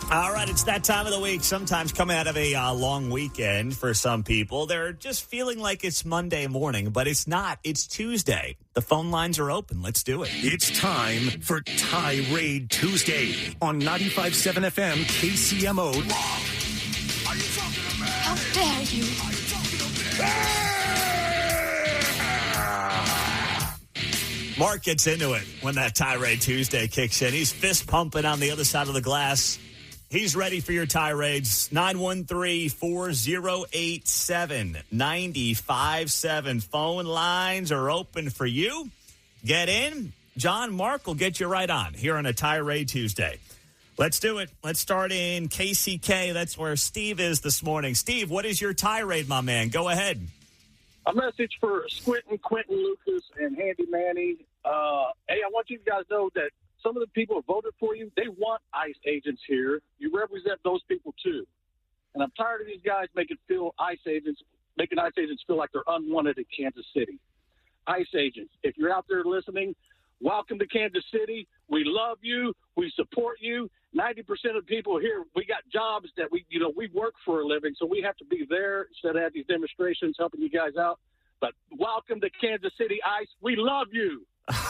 All right, it's that time of the week. Sometimes coming out of a long weekend for some people, they're just feeling like it's Monday morning, but it's not. It's Tuesday. The phone lines are open. Let's do it. It's time for Tirade Tuesday on 95.7 FM KCMO. Are you talking to me? How dare you? Are you talking to me? Mark gets into it when that Tirade Tuesday kicks in. He's fist pumping on the other side of the glass. He's ready for your tirades. 913-408-7957. Phone lines are open for you. Get in. John, Mark will get you right on here on a Tirade Tuesday. Let's do it. Let's start in KCK. That's where Steve is this morning. Steve, what is your tirade, my man? Go ahead. A message for Squintin, Quentin, Lucas, and Handy Manny. Hey, I want you guys to know that some of the people who voted for you, they want ICE agents here. You represent those people, too. And I'm tired of these guys making ICE agents feel like they're unwanted in Kansas City. ICE agents, if you're out there listening, welcome to Kansas City. We love you. We support you. 90% of people here, we got jobs that we work for a living, so we have to be there instead of having these demonstrations helping you guys out. But welcome to Kansas City, ICE. We love you.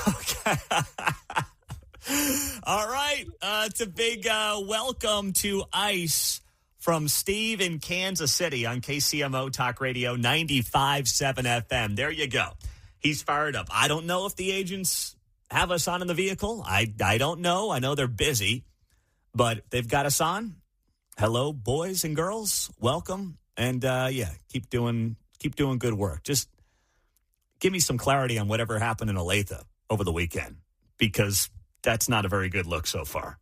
Okay. All right. It's a big welcome to ICE from Steve in Kansas City on KCMO Talk Radio 95.7 FM. There you go. He's fired up. I don't know if the agents have us on in the vehicle. I don't know. I know they're busy, but they've got us on. Hello, boys and girls. Welcome. And, keep doing good work. Just give me some clarity on whatever happened in Olathe over the weekend, because that's not a very good look so far.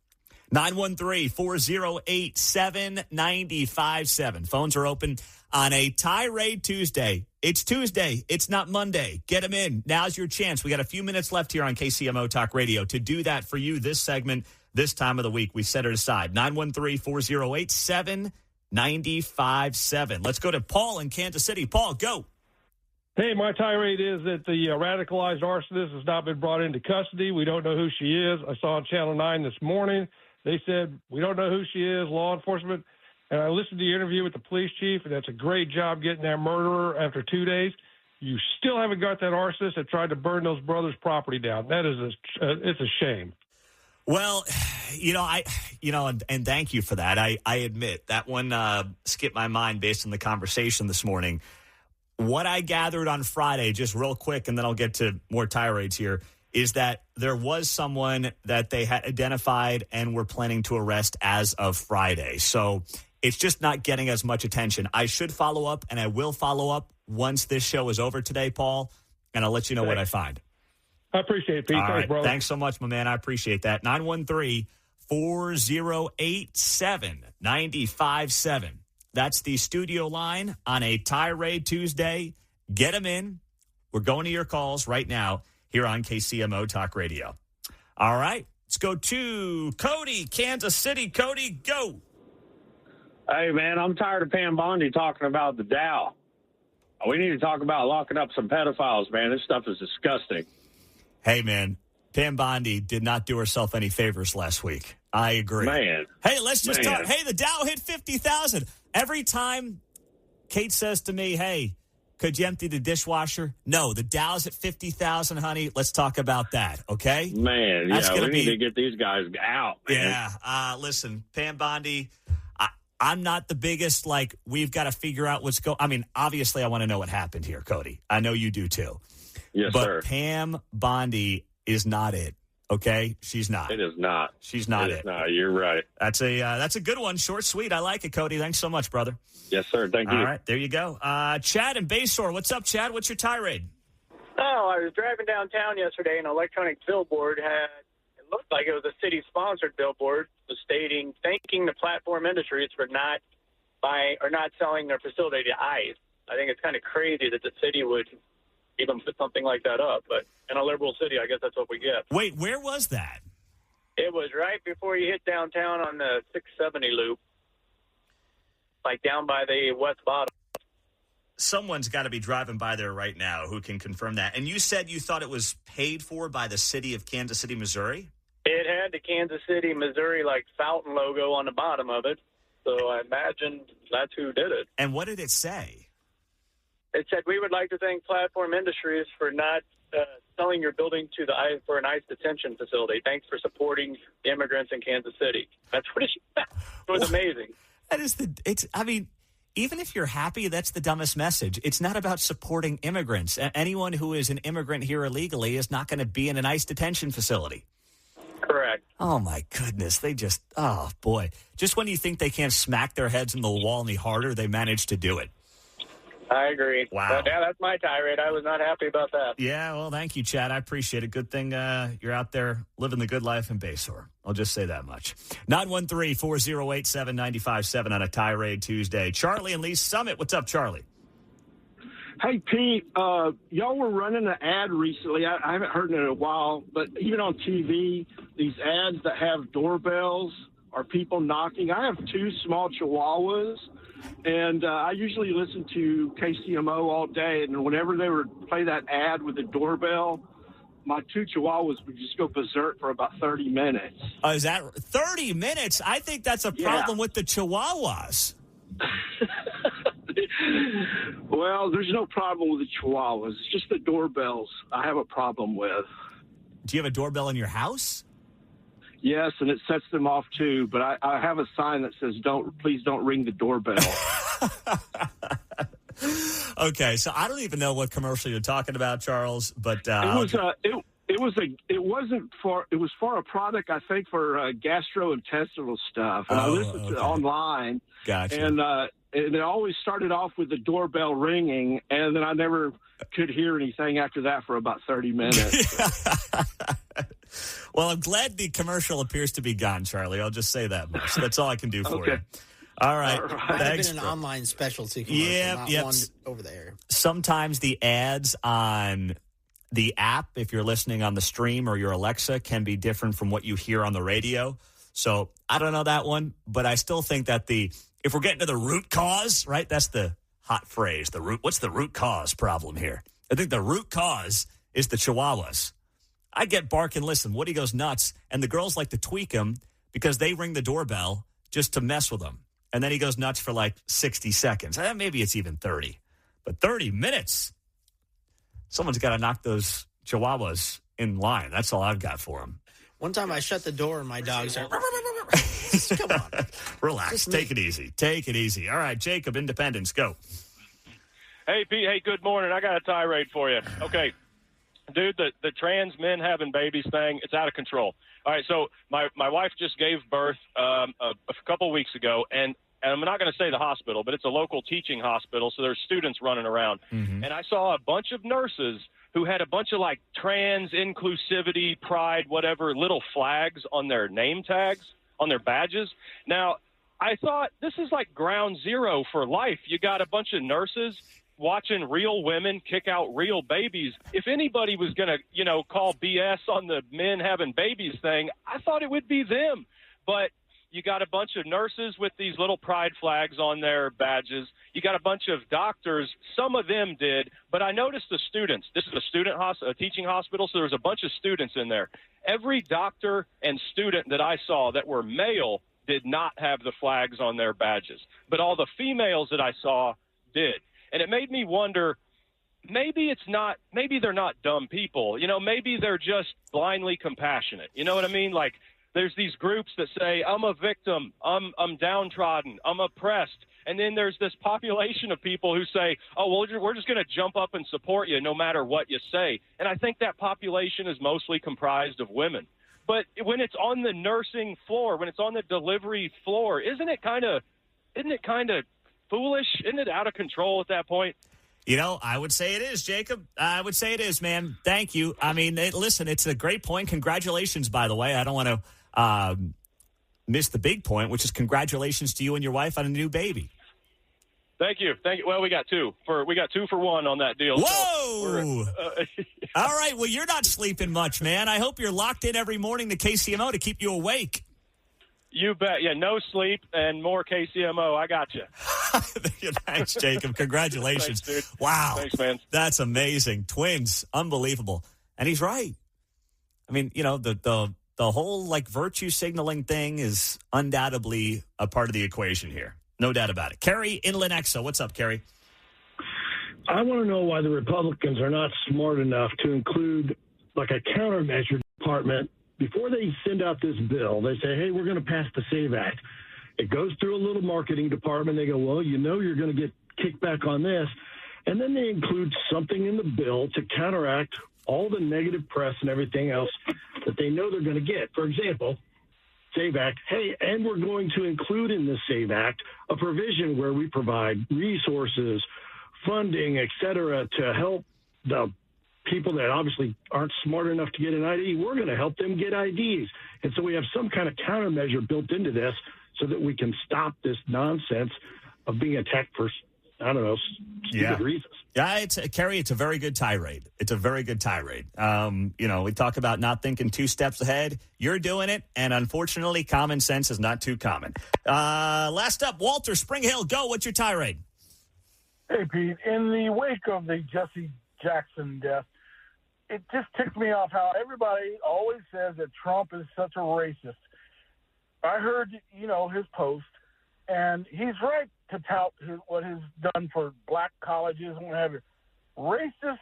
913-408-7957. Phones are open on a Tirade Tuesday. It's Tuesday. It's not Monday. Get them in. Now's your chance. We got a few minutes left here on KCMO Talk Radio to do that for you this segment, this time of the week. We set it aside. 913-408-7957. Let's go to Paul in Kansas City. Paul, go. Hey, my tirade is that the radicalized arsonist has not been brought into custody. We don't know who she is. I saw on Channel 9 this morning. They said, we don't know who she is, law enforcement. And I listened to your interview with the police chief, and that's a great job getting that murderer after 2 days. You still haven't got that arsonist that tried to burn those brothers' property down. That is it's a shame. Well, and thank you for that. I admit that one skipped my mind based on the conversation this morning. What I gathered on Friday, just real quick, and then I'll get to more tirades here, is that there was someone that they had identified and were planning to arrest as of Friday. So it's just not getting as much attention. I should follow up, and I will follow up once this show is over today, Paul, and I'll let you know what I find. I appreciate it, Pete. All Thanks, right. brother. Thanks so much, my man. I appreciate that. 913-408-7957. That's the studio line on a Tirade Tuesday. Get them in. We're going to your calls right now here on KCMO Talk Radio. All right. Let's go to Cody, Kansas City. Cody, go. Hey, man, I'm tired of Pam Bondi talking about the Dow. We need to talk about locking up some pedophiles, man. This stuff is disgusting. Hey, man, Pam Bondi did not do herself any favors last week. I agree. Man. Hey, let's just talk. Hey, the Dow hit 50,000. Every time Kate says to me, hey, could you empty the dishwasher? No, the Dow's at 50,000, honey. Let's talk about that, okay? Man, we need to get these guys out, man. Yeah, listen, Pam Bondi, I'm not the biggest, we've got to figure out what's going. I mean, obviously, I want to know what happened here, Cody. I know you do, too. Yes, sir. But Pam Bondi is not it. Okay, she's not. It is not. She's not it. No, you're right. That's a good one. Short, sweet. I like it, Cody. Thanks so much, brother. Yes, sir. Thank you. All right, there you go. Chad in Baysore. What's up, Chad? What's your tirade? Oh, I was driving downtown yesterday, and an electronic billboard it looked like it was a city-sponsored billboard, was thanking the platform industries for not selling their facility to ICE. I think it's kind of crazy that the city would even put something like that up, but in a liberal city, I guess that's what we get. Wait, where was that? It was right before you hit downtown on the 670 loop, down by the west bottom. Someone's got to be driving by there right now who can confirm that. And you said you thought it was paid for by the city of Kansas City, Missouri? It had the Kansas City, Missouri, like fountain logo on the bottom of it. So I imagine that's who did it. And what did it say? It said, "We would like to thank Platform Industries for not selling your building to for an ICE detention facility. Thanks for supporting the immigrants in Kansas City." That's what it was. Amazing. Even if you're happy, that's the dumbest message. It's not about supporting immigrants. Anyone who is an immigrant here illegally is not going to be in an ICE detention facility. Correct. Oh, my goodness. Oh, boy. Just when you think they can't smack their heads in the wall any harder, they manage to do it. I agree. Wow. But, yeah, that's my tirade. I was not happy about that. Yeah, well, thank you, Chad. I appreciate it. Good thing you're out there living the good life in Basehor. I'll just say that much. 913-408-7957 on a Tirade Tuesday. Charlie and Lee Summit. What's up, Charlie? Hey, Pete, y'all were running an ad recently. I haven't heard it in a while, but even on TV, these ads that have doorbells or people knocking. I have 2 small Chihuahuas. And I usually listen to KCMO all day, and whenever they would play that ad with the doorbell, my 2 Chihuahuas would just go berserk for about 30 minutes. Is that 30 minutes? I think that's a problem with the Chihuahuas. Well, there's no problem with the Chihuahuas. It's just the doorbells I have a problem with. Do you have a doorbell in your house? Yes, and it sets them off too. But I have a sign that says, please don't ring the doorbell." Okay, so I don't even know what commercial you're talking about, Charles. But it was for a product, I think, for gastrointestinal stuff. And I listened to it online. Gotcha. And it always started off with the doorbell ringing, and then I never could hear anything after that for about 30 minutes. Well, I'm glad the commercial appears to be gone, Charlie. I'll just say that much. That's all I can do for you. All right. Might have been an online specialty commercial, not one over there. Sometimes the ads on the app, if you're listening on the stream or your Alexa, can be different from what you hear on the radio. So I don't know that one, but I still think that if we're getting to the root cause, right, that's the hot phrase. What's the root cause problem here? I think the root cause is the Chihuahuas. I get bark and listen. Woody goes nuts, and the girls like to tweak him because they ring the doorbell just to mess with him. And then he goes nuts for like 60 seconds. Maybe it's even 30. But 30 minutes, someone's got to knock those Chihuahuas in line. That's all I've got for them. One time I shut the door and my dogs are... Come on. Relax. Take it easy. Take it easy. All right, Jacob, Independence, go. Hey, Pete. Hey, good morning. I got a tirade for you. Okay. Dude, the trans men having babies thing, it's out of control. All right, so my wife just gave birth a couple weeks ago, and I'm not going to say the hospital, but it's a local teaching hospital, so there's students running around. Mm-hmm. And I saw a bunch of nurses who had a bunch of, like, trans, inclusivity, pride, whatever, little flags on their name tags, on their badges. Now, I thought this is like ground zero for life. You got a bunch of nurses watching real women kick out real babies. If anybody was going to, call BS on the men having babies thing, I thought it would be them. But you got a bunch of nurses with these little pride flags on their badges. You got a bunch of doctors. Some of them did, but I noticed the students. This is a teaching hospital, so there's a bunch of students in there. Every doctor and student that I saw that were male did not have the flags on their badges, but all the females that I saw did. And it made me wonder, maybe they're not dumb people. Maybe they're just blindly compassionate. You know what I mean? Like, there's these groups that say, I'm a victim, I'm downtrodden, I'm oppressed. And then there's this population of people who say, oh, well, we're just going to jump up and support you no matter what you say. And I think that population is mostly comprised of women. But when it's on the nursing floor, when it's on the delivery floor, isn't it kind of foolish? Isn't it out of control at that point? I would say it is, Jacob. I would say it is, man. Thank you. I mean, listen, it's a great point. Congratulations, by the way. I don't want to miss the big point, which is congratulations to you and your wife on a new baby. Thank you. Well, we got two for one on that deal. Whoa! So all right. Well, you're not sleeping much, man. I hope you're locked in every morning to KCMO to keep you awake. You bet. Yeah, no sleep and more KCMO. I got you. Thanks, Jacob. Congratulations. Thanks, dude. Wow. Thanks, man. That's amazing. Twins. Unbelievable. And he's right. I mean, the the whole virtue signaling thing is undoubtedly a part of the equation here. No doubt about it. Kerry in Lenexa. What's up, Kerry? I want to know why the Republicans are not smart enough to include a countermeasure department before they send out this bill. They say, hey, we're going to pass the SAVE Act. It goes through a little marketing department. They go, well, you're going to get kickback on this. And then they include something in the bill to counteract all the negative press and everything else that they know they're going to get. For example, SAVE Act, hey, and we're going to include in the SAVE Act a provision where we provide resources, funding, et cetera, to help the people that obviously aren't smart enough to get an ID. We're going to help them get IDs. And so we have some kind of countermeasure built into this so that we can stop this nonsense of being attacked for, I don't know, stupid reasons. Yeah, Kerry, it's a very good tirade. It's a very good tirade. We talk about not thinking two steps ahead. You're doing it, and unfortunately, common sense is not too common. Last up, Walter Spring Hill, go. What's your tirade? Hey, Pete. In the wake of the Jesse Jackson death, it just ticked me off how everybody always says that Trump is such a racist. I heard, his post, and he's right to tout what he's done for black colleges and what have you. Racist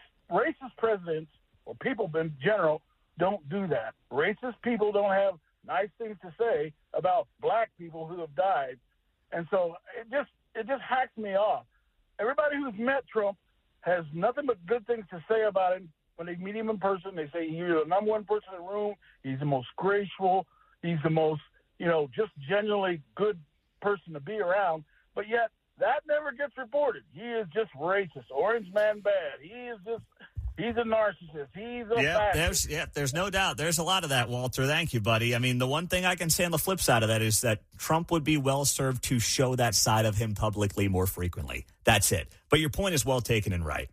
presidents, or people in general, don't do that. Racist people don't have nice things to say about black people who have died. And so it just hacks me off. Everybody who's met Trump has nothing but good things to say about him. When they meet him in person, they say he's the number one person in the room. He's the most graceful. He's the most, just genuinely good person to be around. But yet that never gets reported. He is just racist. Orange man bad. He's a narcissist. He's a fascist. There's no doubt. There's a lot of that, Walter. Thank you, buddy. I mean, the one thing I can say on the flip side of that is that Trump would be well served to show that side of him publicly more frequently. That's it. But your point is well taken and right.